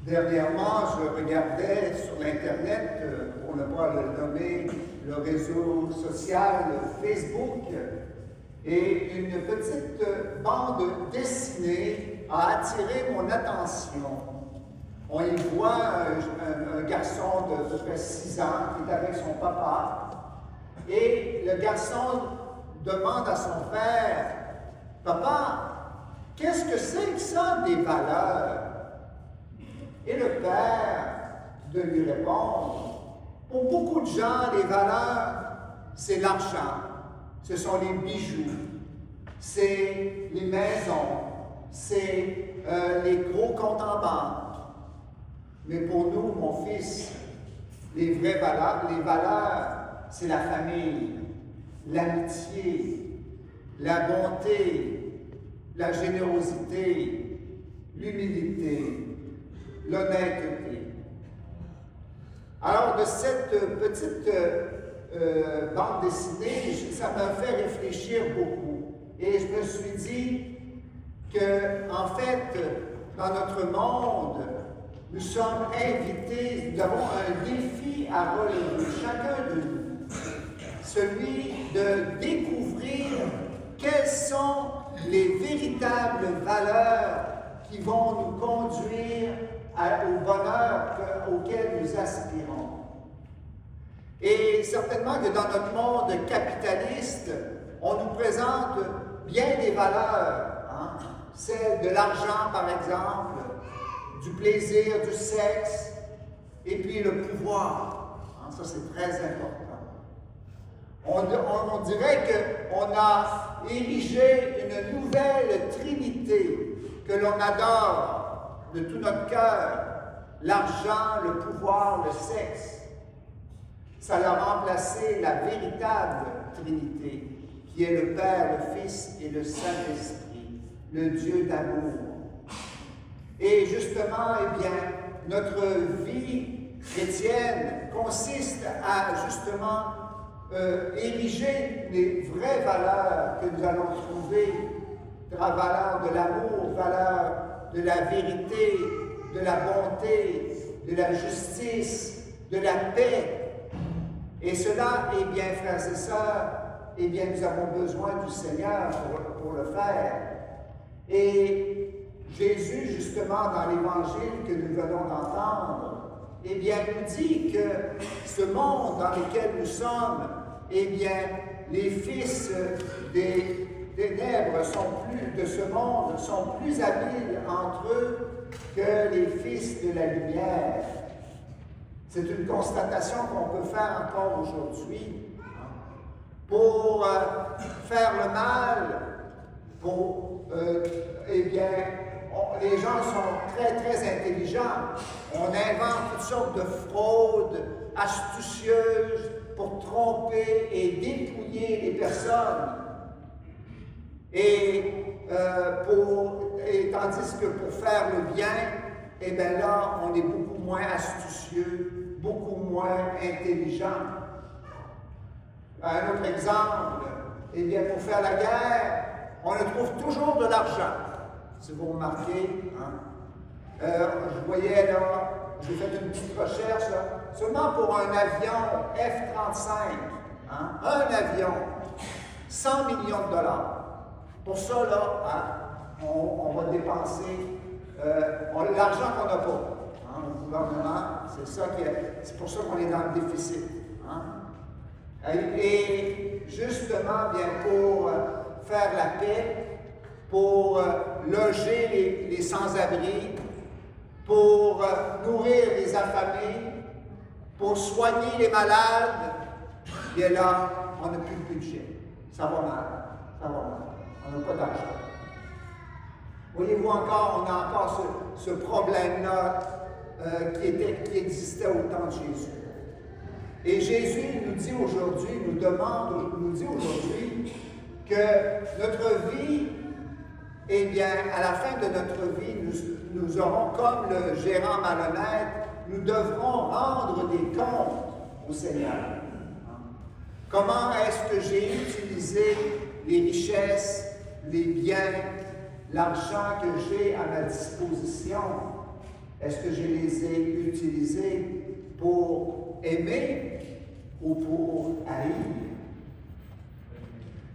Dernièrement, je regardais sur l'Internet, pour ne pas le nommer, le réseau social Facebook, et une petite bande dessinée a attiré mon attention. On y voit un garçon de peu près 6 ans qui est avec son papa, et le garçon demande à son père, « Papa, qu'est-ce que c'est que ça, des valeurs? » Et le père de lui répondre, pour beaucoup de gens, les valeurs, c'est l'argent, ce sont les bijoux, c'est les maisons, c'est les gros comptes en banque. Mais pour nous, mon fils, les valeurs, c'est la famille, l'amitié, la bonté, la générosité, l'humilité, l'honnêteté. Alors, de cette petite bande dessinée, ça m'a fait réfléchir beaucoup. Et je me suis dit que, en fait, dans notre monde, nous sommes invités, nous avons un défi à relever, chacun de nous, celui de découvrir quelles sont les véritables valeurs qui vont nous conduire au bonheur auquel nous aspirons. Et certainement que dans notre monde capitaliste, on nous présente bien des valeurs, celle de l'argent par exemple, du plaisir, du sexe, et puis le pouvoir. Ça, c'est très important. On dirait qu'on a érigé une nouvelle trinité que l'on adore de tout notre cœur, l'argent, le pouvoir, le sexe. Ça a remplacé la véritable Trinité, qui est le Père, le Fils et le Saint-Esprit, le Dieu d'amour. Et justement, eh bien, notre vie chrétienne consiste à justement ériger les vraies valeurs que nous allons trouver, valeurs de l'amour, valeurs de la vérité, de la bonté, de la justice, de la paix. Et cela, eh bien, frères et sœurs, eh bien, nous avons besoin du Seigneur pour le faire. Et Jésus, justement, dans l'Évangile que nous venons d'entendre, eh bien, nous dit que ce monde dans lequel nous sommes, eh bien, les fils des ténèbres de ce monde sont plus habiles entre eux que les fils de la lumière. C'est une constatation qu'on peut faire encore aujourd'hui. Pour faire le mal, eh bien, les gens sont très, très intelligents. On invente toutes sortes de fraudes astucieuses pour tromper et dépouiller les personnes. Et tandis que pour faire le bien, eh bien là, on est beaucoup moins astucieux, beaucoup moins intelligent. Un autre exemple, eh bien, pour faire la guerre, on trouve toujours de l'argent. Si vous remarquez, je voyais là, j'ai fait une petite recherche, là, seulement pour un avion F-35, un avion, 100 millions de dollars. Pour ça, là, on va dépenser l'argent qu'on n'a pas. Le gouvernement, c'est pour ça qu'on est dans le déficit. Et justement, bien pour faire la paix, pour loger les sans-abri, pour nourrir les affamés, pour soigner les malades, bien là, on n'a plus de budget. Ça va mal. On n'a pas d'argent. Voyez-vous encore, on a encore ce problème-là qui existait au temps de Jésus. Et Jésus nous dit aujourd'hui que notre vie, eh bien, à la fin de notre vie, nous aurons, comme le gérant malhonnête, nous devrons rendre des comptes au Seigneur. Comment est-ce que j'ai utilisé les richesses, les biens, l'argent que j'ai à ma disposition? Est-ce que je les ai utilisés pour aimer ou pour haïr?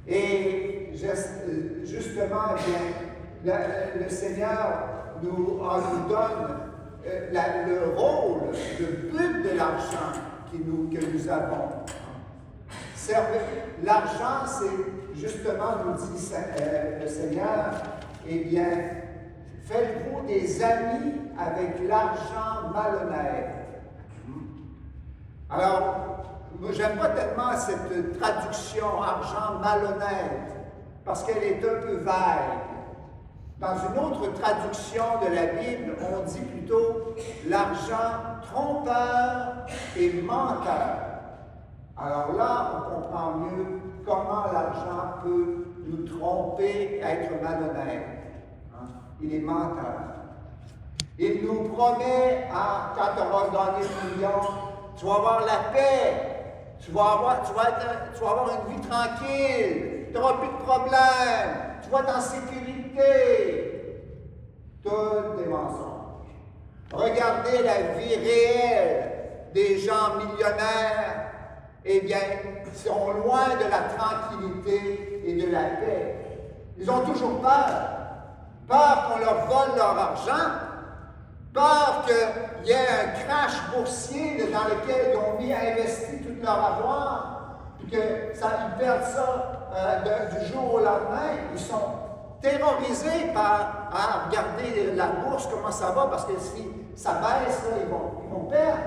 Et justement, bien, le Seigneur nous donne le rôle, le but de l'argent que nous avons. L'argent, c'est justement, nous dit le Seigneur, eh bien, faites-vous des amis avec l'argent malhonnête. Alors, moi, j'aime pas tellement cette traduction argent malhonnête, parce qu'elle est un peu vague. Dans une autre traduction de la Bible, on dit plutôt l'argent trompeur et menteur. Alors là, on comprend mieux comment l'argent peut nous tromper, être malhonnête. Il est menteur. Il nous promet, quand tu auras gagné le million, tu vas avoir la paix, tu vas avoir une vie tranquille, tu n'auras plus de problèmes, tu vas être en sécurité. Tous des mensonges. Regardez la vie réelle des gens millionnaires, eh bien, sont loin de la tranquillité et de la paix. Ils ont toujours peur. Peur qu'on leur vole leur argent, peur qu'il y ait un crash boursier dans lequel ils ont mis à investir tout leur avoir, puis qu'ils perdent ça du jour au lendemain. Ils sont terrorisés par regarder la bourse, comment ça va, parce que si ça baisse, là, ils vont perdre.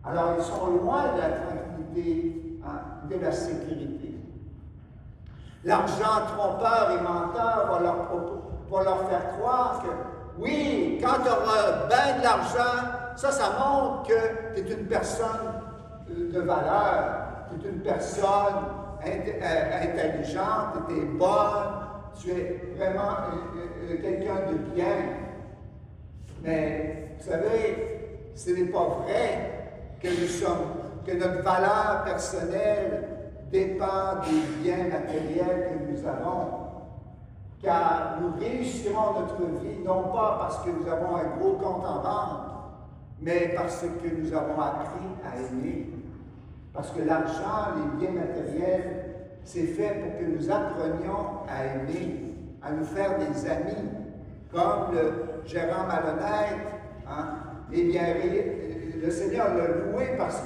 Alors, ils sont loin de la tranquillité, de la sécurité. L'argent trompeur et menteur va leur faire croire que, oui, quand tu auras bien de l'argent, ça montre que tu es une personne de valeur, tu es une personne intelligente, tu es bonne, tu es vraiment quelqu'un de bien. Mais, vous savez, ce n'est pas vrai que notre valeur personnelle dépend des biens matériels que nous avons. Car nous réussirons notre vie, non pas parce que nous avons un gros compte en banque, mais parce que nous avons appris à aimer. Parce que l'argent, les biens matériels, c'est fait pour que nous apprenions à aimer, à nous faire des amis. Comme le gérant malhonnête, eh bien, le Seigneur l'a loué parce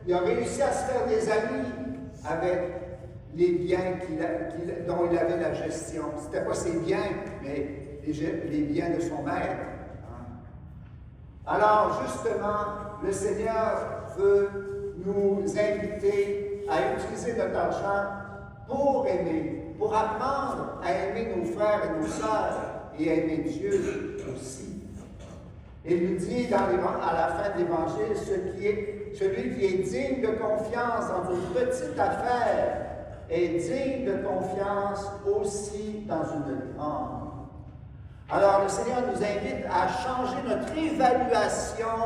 qu'il a réussi à se faire des amis avec les biens dont il avait la gestion. Ce n'était pas ses biens, mais les biens de son maître. Alors, justement, le Seigneur veut nous inviter à utiliser notre argent pour aimer, pour apprendre à aimer nos frères et nos sœurs et à aimer Dieu aussi. Il nous dit à la fin de l'Évangile, celui qui est digne de confiance dans une petite affaire est digne de confiance aussi dans une grande. Alors, le Seigneur nous invite à changer notre évaluation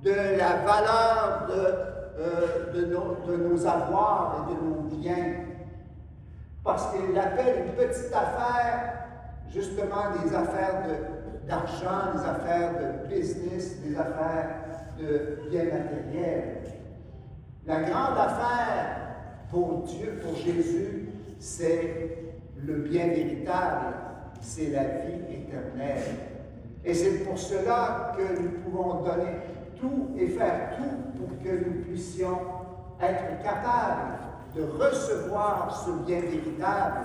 de la valeur de nos avoirs et de nos biens. Parce qu'il appelle une petite affaire, justement, des affaires d'argent, des affaires de business, des affaires de biens matériels. La grande affaire pour Dieu, pour Jésus, c'est le bien véritable, c'est la vie éternelle. Et c'est pour cela que nous pouvons donner tout et faire tout pour que nous puissions être capables de recevoir ce bien véritable,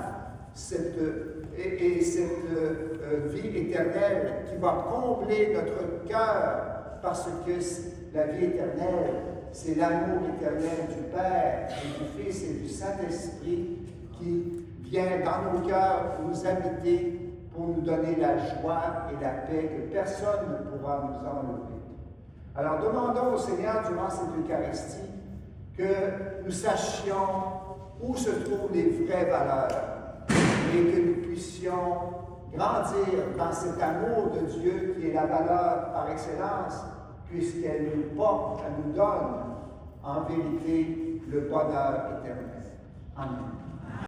cette vie éternelle qui va combler notre cœur, parce que la vie éternelle, c'est l'amour éternel du Père et du Fils et du Saint-Esprit qui vient dans nos cœurs nous habiter pour nous donner la joie et la paix que personne ne pourra nous enlever. Alors demandons au Seigneur durant cette Eucharistie que nous sachions où se trouvent les vraies valeurs et que nous puissions grandir dans cet amour de Dieu qui est la valeur par excellence, puisqu'elle nous porte, elle nous donne en vérité le bonheur éternel. Amen.